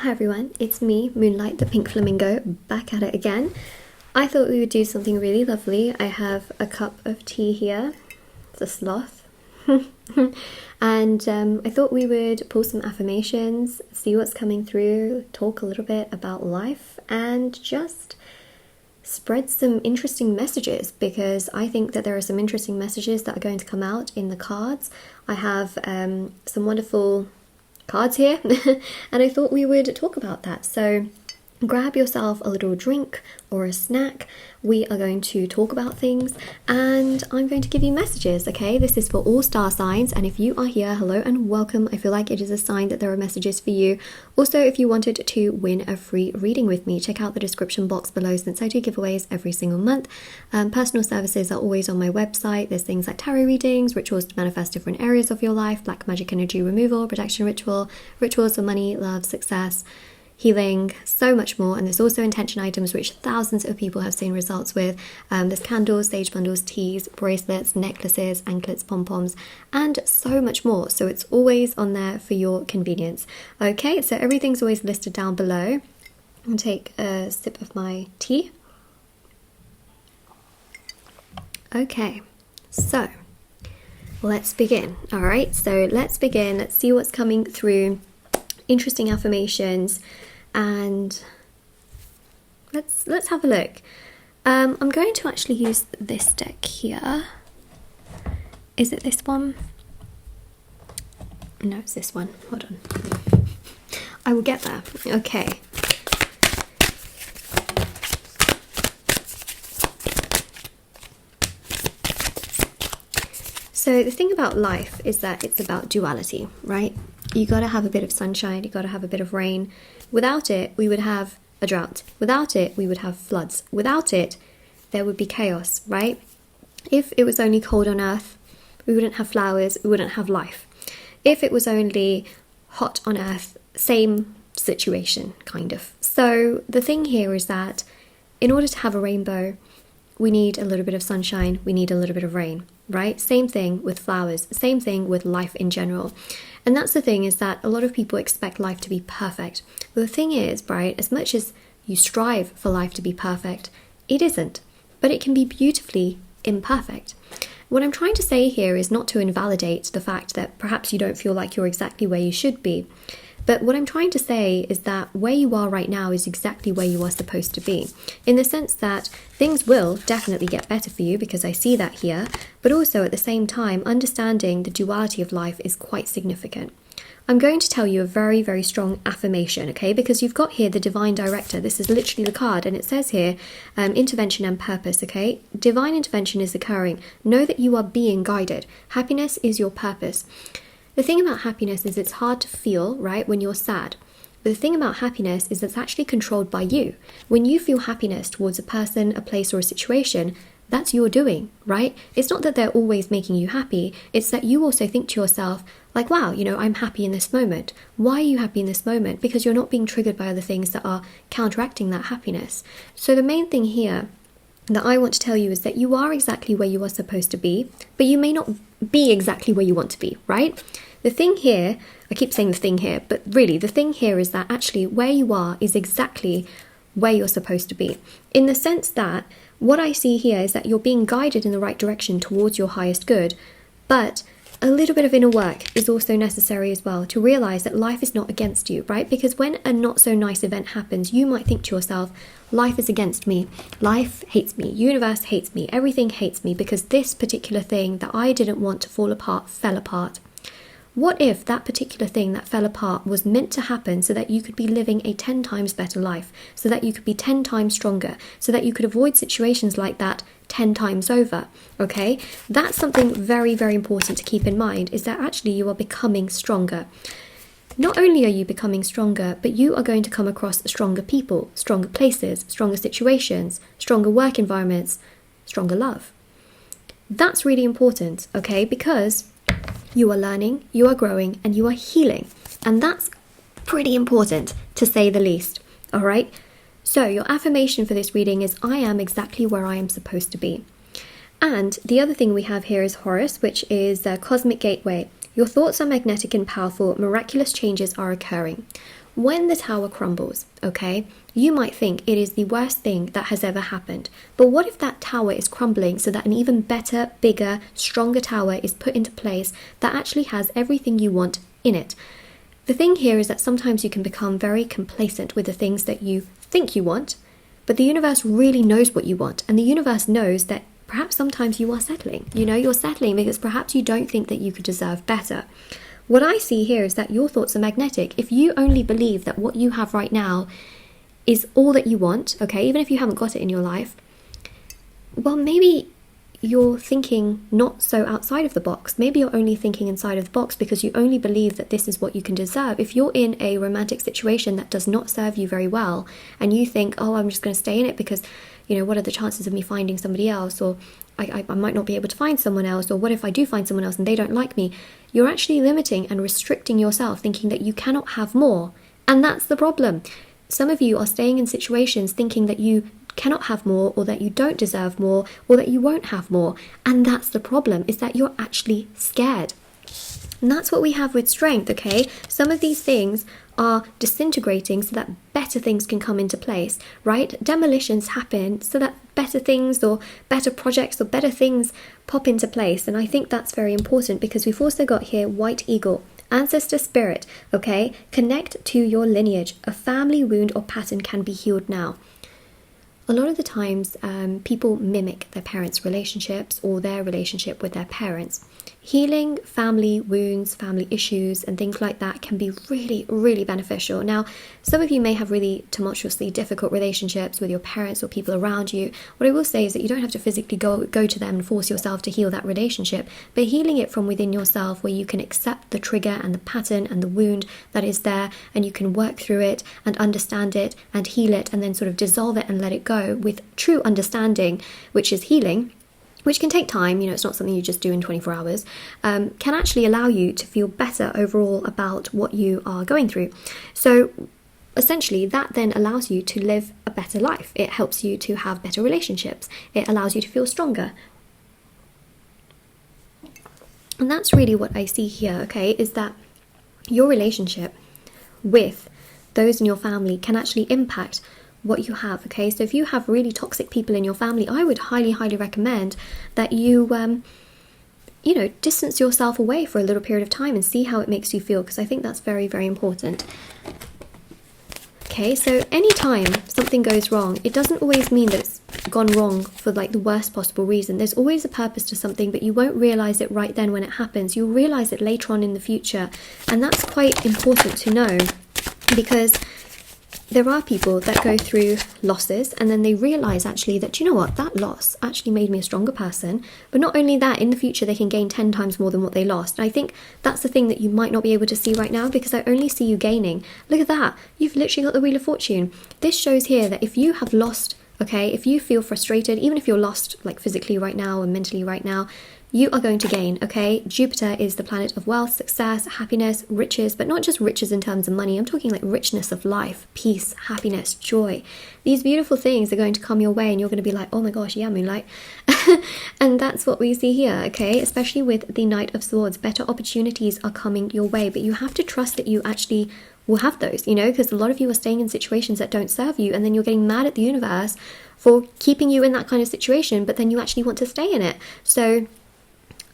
Hi everyone, it's me, Moonlight the Pink Flamingo, back at it again. I thought we would do something really lovely. I have a cup of tea here. It's a sloth. And I thought we would pull some affirmations, see what's coming through, talk a little bit about life, and just spread some interesting messages, because I think that there are some interesting messages that are going to come out in the cards. I have some wonderful cards here and I thought we would talk about that. So grab yourself a little drink or a snack. We are going to talk about things and I'm going to give you messages, okay? This is for all star signs, and if you are here, hello and welcome. I feel like it is a sign that there are messages for you. Also, if you wanted to win a free reading with me, check out the description box below, since I do giveaways every single month. Personal services are always on my website. There's things like tarot readings, rituals to manifest different areas of your life, black magic energy removal, protection ritual, rituals for money, love, success, healing, so much more. And there's also intention items which thousands of people have seen results with. There's candles, sage bundles, teas, bracelets, necklaces, anklets, pom-poms, and so much more. So it's always on there for your convenience. Okay, so everything's always listed down below. I'll take a sip of my tea. Okay, so let's begin. All right, so let's begin. Let's see what's coming through. Interesting affirmations, and let's have a look. I'm going to actually use this deck here. Is it this one? No, it's this one. Hold on. I will get there. Okay. So the thing about life is that it's about duality, right? You got to have a bit of sunshine, you got to have a bit of rain. Without it, we would have a drought. Without it, we would have floods. Without it, there would be chaos, right? If it was only cold on earth, we wouldn't have flowers, we wouldn't have life. If it was only hot on earth, same situation, kind of. So the thing here is that in order to have a rainbow, we need a little bit of sunshine, we need a little bit of rain, right? Same thing with flowers, same thing with life in general. And that's the thing, is that a lot of people expect life to be perfect. But the thing is, right, as much as you strive for life to be perfect, it isn't. But it can be beautifully imperfect. What I'm trying to say here is not to invalidate the fact that perhaps you don't feel like you're exactly where you should be. But what I'm trying to say is that where you are right now is exactly where you are supposed to be. In the sense that things will definitely get better for you, because I see that here. But also at the same time, understanding the duality of life is quite significant. I'm going to tell you a very, very strong affirmation, okay? Because you've got here the Divine Director. This is literally the card, and it says here, intervention and purpose, okay? Divine intervention is occurring. Know that you are being guided. Happiness is your purpose. The thing about happiness is it's hard to feel, right, when you're sad. But the thing about happiness is it's actually controlled by you. When you feel happiness towards a person, a place, or a situation, that's your doing, right? It's not that they're always making you happy. It's that you also think to yourself, like, wow, you know, I'm happy in this moment. Why are you happy in this moment? Because you're not being triggered by other things that are counteracting that happiness. So the main thing here that I want to tell you is that you are exactly where you are supposed to be, but you may not be exactly where you want to be, right? The thing here, I keep saying the thing here, but really the thing here is that actually where you are is exactly where you're supposed to be. In the sense that what I see here is that you're being guided in the right direction towards your highest good, but a little bit of inner work is also necessary as well, to realize that life is not against you, right? Because when a not so nice event happens, you might think to yourself, life is against me, life hates me, universe hates me, everything hates me because this particular thing that I didn't want to fall apart fell apart. What if that particular thing that fell apart was meant to happen so that you could be living a 10 times better life, so that you could be 10 times stronger, so that you could avoid situations like that 10 times over, okay? That's something very, very important to keep in mind, is that actually you are becoming stronger. Not only are you becoming stronger, but you are going to come across stronger people, stronger places, stronger situations, stronger work environments, stronger love. That's really important, okay? Because you are learning, you are growing, and you are healing. And that's pretty important, to say the least, all right? So your affirmation for this reading is, I am exactly where I am supposed to be. And the other thing we have here is Horus, which is the cosmic gateway. Your thoughts are magnetic and powerful. Miraculous changes are occurring. when the tower crumbles, okay, you might think it is the worst thing that has ever happened. But what if that tower is crumbling so that an even better, bigger, stronger tower is put into place that actually has everything you want in it? The thing here is that sometimes you can become very complacent with the things that you think you want, but the universe really knows what you want, and the universe knows that perhaps sometimes you are settling. You know, you're settling because perhaps you don't think that you could deserve better. What I see here is that your thoughts are magnetic. If you only believe that what you have right now is all that you want, okay, even if you haven't got it in your life, well, maybe you're thinking not so outside of the box. Maybe you're only thinking inside of the box because you only believe that this is what you can deserve. If you're in a romantic situation that does not serve you very well, and you think, oh, I'm just going to stay in it because, you know, what are the chances of me finding somebody else? Or I might not be able to find someone else. Or what if I do find someone else and they don't like me? You're actually limiting and restricting yourself, thinking that you cannot have more. And that's the problem. Some of you are staying in situations thinking that you cannot have more, or that you don't deserve more, or that you won't have more. And that's the problem, is that you're actually scared. And that's what we have with strength, okay? Some of these things are disintegrating so that better things can come into place, right? Demolitions happen so that better things or better projects or better things pop into place. And I think that's very important, because we've also got here White Eagle, ancestor spirit, okay? Connect to your lineage. A family wound or pattern can be healed now. A lot of the times people mimic their parents' relationships or their relationship with their parents. Healing family wounds, family issues and things like that can be really, really beneficial. Now, some of you may have really tumultuously difficult relationships with your parents or people around you. What I will say is that you don't have to physically go to them and force yourself to heal that relationship, but healing it from within yourself, where you can accept the trigger and the pattern and the wound that is there, and you can work through it and understand it and heal it, and then sort of dissolve it and let it go with true understanding, which is healing, which can take time, you know, it's not something you just do in 24 hours, can actually allow you to feel better overall about what you are going through. So essentially that then allows you to live a better life. It helps you to have better relationships. It allows you to feel stronger. And that's really what I see here, okay, is that your relationship with those in your family can actually impact what you have, okay? So if you have really toxic people in your family, I would highly, highly recommend that you, you know, distance yourself away for a little period of time and see how it makes you feel, because I think that's very, very important. Okay, so anytime something goes wrong, it doesn't always mean that it's gone wrong for like the worst possible reason. There's always a purpose to something, but you won't realize it right then when it happens. You'll realize it later on in the future, and that's quite important to know, because there are people that go through losses and then they realize actually that, you know what, that loss actually made me a stronger person. But not only that, in the future they can gain 10 times more than what they lost. And I think that's the thing that you might not be able to see right now, because I only see you gaining. Look at that, you've literally got the Wheel of Fortune. This shows here that if you have lost, okay, if you feel frustrated, even if you're lost like physically right now and mentally right now, you are going to gain, okay? Jupiter is the planet of wealth, success, happiness, riches, but not just riches in terms of money. I'm talking like richness of life, peace, happiness, joy. These beautiful things are going to come your way, and you're going to be like, oh my gosh, yeah, Moonlight. And that's what we see here, okay? Especially with the Knight of Swords, better opportunities are coming your way, but you have to trust that you actually will have those, you know, because a lot of you are staying in situations that don't serve you, and then you're getting mad at the universe for keeping you in that kind of situation, but then you actually want to stay in it. So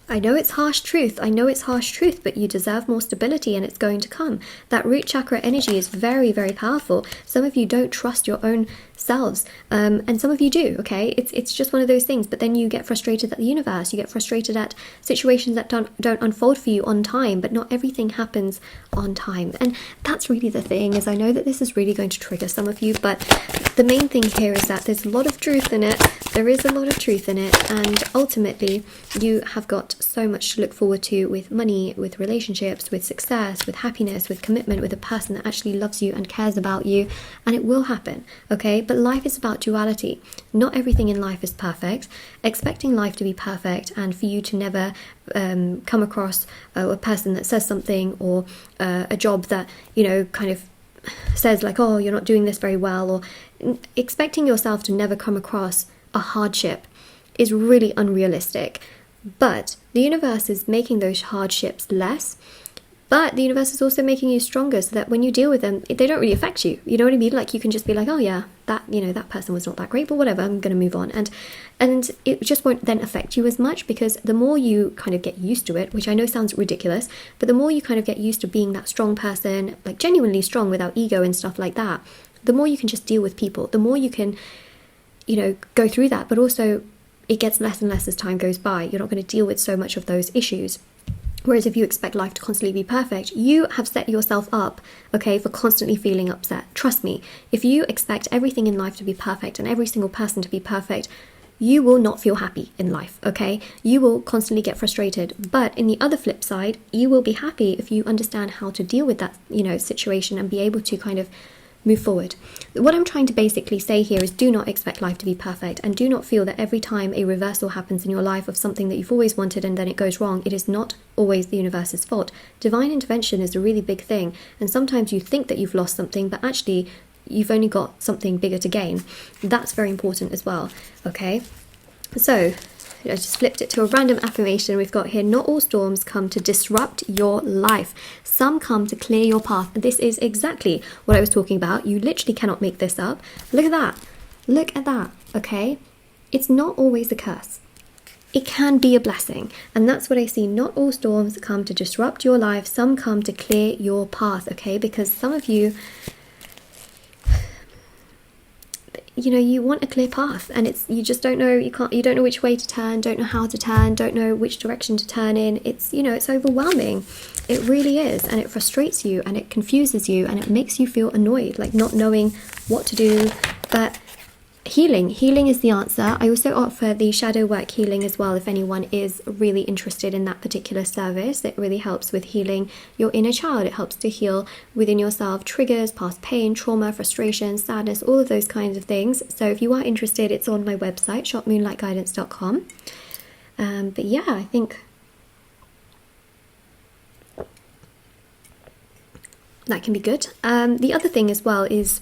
I know it's harsh truth, but you deserve more stability, and it's going to come. That root chakra energy is very, very powerful. Some of you don't trust your own selves, and some of you do, okay? It's just one of those things, but then you get frustrated at the universe, you get frustrated at situations that don't unfold for you on time, but not everything happens on time. And that's really the thing, is I know that this is really going to trigger some of you, but the main thing here is that there's a lot of truth in it. There is a lot of truth in it, and ultimately you have got so much to look forward to with money, with relationships, with success, with happiness, with commitment, with a person that actually loves you and cares about you, and it will happen, okay? But life is about duality. Not everything in life is perfect. Expecting life to be perfect and for you to never come across a person that says something, or a job that, you know, kind of says like, oh, you're not doing this very well, or expecting yourself to never come across a hardship is really unrealistic. But the universe is making those hardships less But the universe is also making you stronger so that when you deal with them, they don't really affect you. You know what I mean? Like, you can just be like, oh yeah, that, you know, that person was not that great, but whatever, I'm going to move on. And it just won't then affect you as much, because the more you kind of get used to it, which I know sounds ridiculous, but the more you kind of get used to being that strong person, like genuinely strong without ego and stuff like that, the more you can just deal with people, the more you can, you know, go through that. But also it gets less and less as time goes by. You're not going to deal with so much of those issues. Whereas if you expect life to constantly be perfect, you have set yourself up, okay, for constantly feeling upset. Trust me, if you expect everything in life to be perfect and every single person to be perfect, you will not feel happy in life, okay? You will constantly get frustrated. But in the other flip side, you will be happy if you understand how to deal with that, you know, situation and be able to kind of move forward. What I'm trying to basically say here is, do not expect life to be perfect, and do not feel that every time a reversal happens in your life of something that you've always wanted and then it goes wrong, it is not always the universe's fault. Divine intervention is a really big thing, and sometimes you think that you've lost something, but actually you've only got something bigger to gain. That's very important as well, okay? So I just flipped it to a random affirmation. We've got here, not all storms come to disrupt your life. Some come to clear your path. This is exactly what I was talking about. You literally cannot make this up. Look at that. Look at that, okay? It's not always a curse. It can be a blessing. And that's what I see. Not all storms come to disrupt your life. Some come to clear your path, okay? Because some of you, you know, you want a clear path, and it's, you just don't know, you don't know which way to turn, don't know how to turn, don't know which direction to turn in. It's, you know, it's overwhelming. It really is, and it frustrates you, and it confuses you, and it makes you feel annoyed, like not knowing what to do. But healing is the answer. I also offer the shadow work healing as well, if anyone is really interested in that particular service. It really helps with healing your inner child. It helps to heal within yourself triggers, past pain, trauma, frustration, sadness, all of those kinds of things. So if you are interested, it's on my website, shopmoonlightguidance.com. But yeah, I think that can be good. The other thing as well is,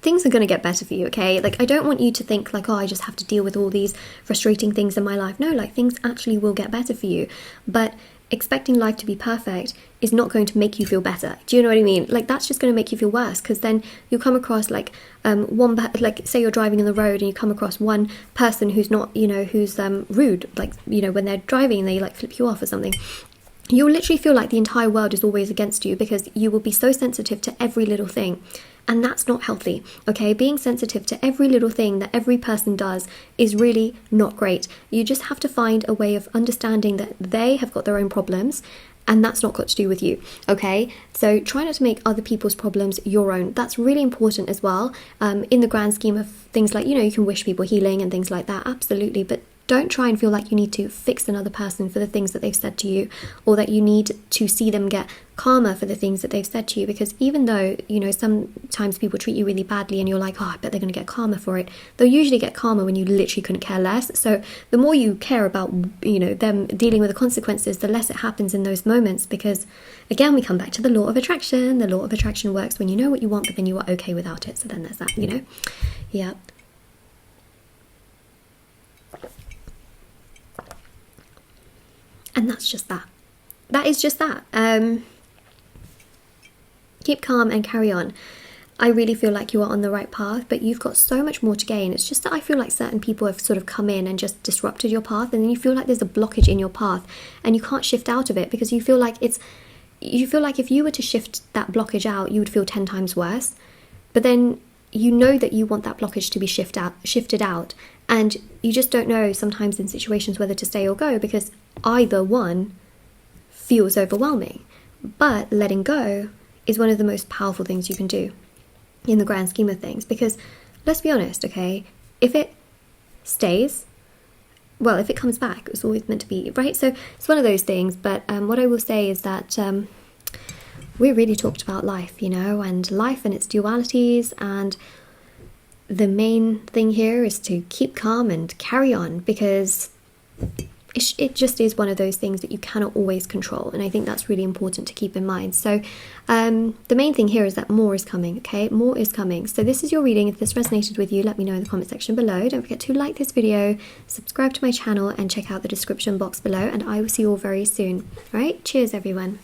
things are going to get better for you, okay? Like, I don't want you to think like, oh, I just have to deal with all these frustrating things in my life. No, like, things actually will get better for you. But expecting life to be perfect is not going to make you feel better. Do you know what I mean? Like, that's just going to make you feel worse, because then you'll come across like like, say you're driving on the road and you come across one person who's not, you know, who's rude, like, you know, when they're driving and they like flip you off or something. You'll literally feel like the entire world is always against you, because you will be so sensitive to every little thing. And that's not healthy, okay? Being sensitive to every little thing that every person does is really not great. You just have to find a way of understanding that they have got their own problems, and that's not got to do with you, okay? So try not to make other people's problems your own. That's really important as well. In the grand scheme of things, like, you know, you can wish people healing and things like that, absolutely, but don't try and feel like you need to fix another person for the things that they've said to you, or that you need to see them get karma for the things that they've said to you. Because even though, you know, sometimes people treat you really badly and you're like, oh, I bet they're going to get karma for it, they'll usually get karma when you literally couldn't care less. So the more you care about, you know, them dealing with the consequences, the less it happens in those moments. Because again, we come back to the law of attraction. The law of attraction works when you know what you want, but then you are okay without it. So then there's that, you know. Yeah. And that's just that. That is just that. Keep calm and carry on. I really feel like you are on the right path, but you've got so much more to gain. It's just that I feel like certain people have sort of come in and just disrupted your path, and then you feel like there's a blockage in your path and you can't shift out of it, because you feel like if you were to shift that blockage out, you would feel 10 times worse. But then you know that you want that blockage to be shifted out, and you just don't know sometimes in situations whether to stay or go, because either one feels overwhelming. But letting go is one of the most powerful things you can do in the grand scheme of things, because let's be honest, okay, if it stays, well, if it comes back, it was always meant to be, right? So it's one of those things. But what I will say is that we really talked about life, you know, and life and its dualities, and the main thing here is to keep calm and carry on, because it just is one of those things that you cannot always control, and I think that's really important to keep in mind. So the main thing here is that more is coming, okay? More is coming. So this is your reading. If this resonated with you, let me know in the comment section below. Don't forget to like this video, subscribe to my channel, and check out the description box below, and I will see you all very soon. All right, cheers everyone.